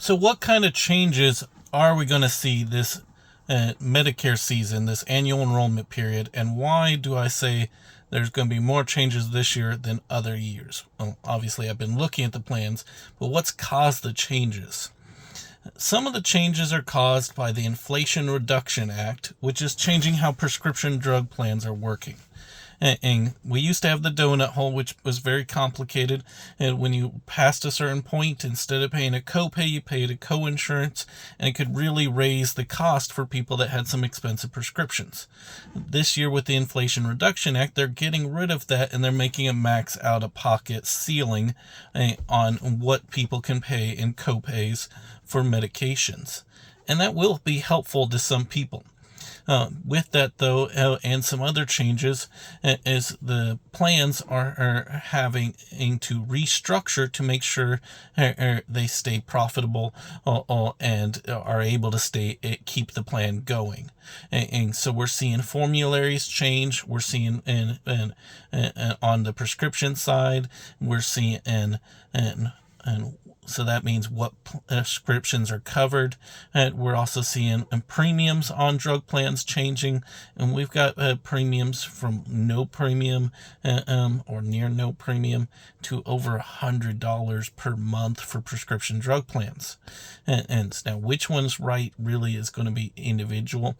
So what kind of changes are we going to see this Medicare season, this annual enrollment period, and why do I say there's going to be more changes this year than other years? Well, obviously, I've been looking at the plans, but what's caused the changes? Some of the changes are caused by the Inflation Reduction Act, which is changing how prescription drug plans are working. And we used to have the donut hole, which was very complicated. And when you passed a certain point, instead of paying a copay, you paid a co-insurance, and it could really raise the cost for people that had some expensive prescriptions. This year, with the Inflation Reduction Act, they're getting rid of that, and they're making a max out-of-pocket ceiling on what people can pay in copays for medications. And that will be helpful to some people. With that, though, and some other changes, is the plans are having to restructure to make sure they stay profitable and are able to keep the plan going. And so we're seeing formularies change. We're seeing on the prescription side, we're seeing and so that means what prescriptions are covered. We're also seeing premiums on drug plans changing, and we've got premiums from no premium or near no premium to over $100 per month for prescription drug plans. And now which one's right really is going to be individual.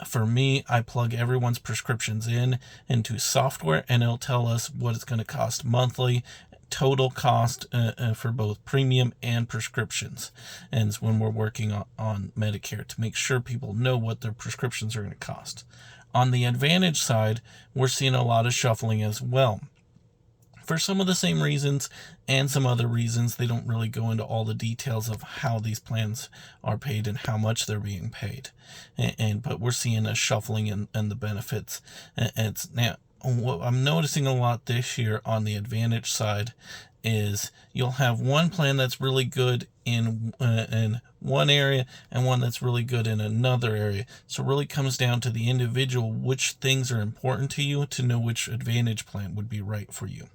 For me, I plug everyone's prescriptions into software, and it'll tell us what it's going to cost monthly, total cost for both premium and prescriptions. And it's when we're working on Medicare to make sure people know what their prescriptions are going to cost. On the Advantage side, we're seeing a lot of shuffling as well. For some of the same reasons and some other reasons, they don't really go into all the details of how these plans are paid and how much they're being paid. But we're seeing a shuffling in the benefits. It's now, what I'm noticing a lot this year on the Advantage side is you'll have one plan that's really good in one area and one that's really good in another area. So it really comes down to the individual, which things are important to you to know which Advantage plan would be right for you.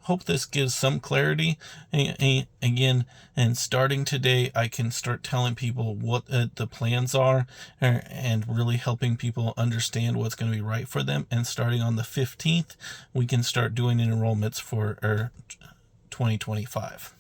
Hope this gives some clarity. Again, and starting today, I can start telling people what the plans are and really helping people understand what's going to be right for them. And starting on the 15th, we can start doing enrollments for 2025.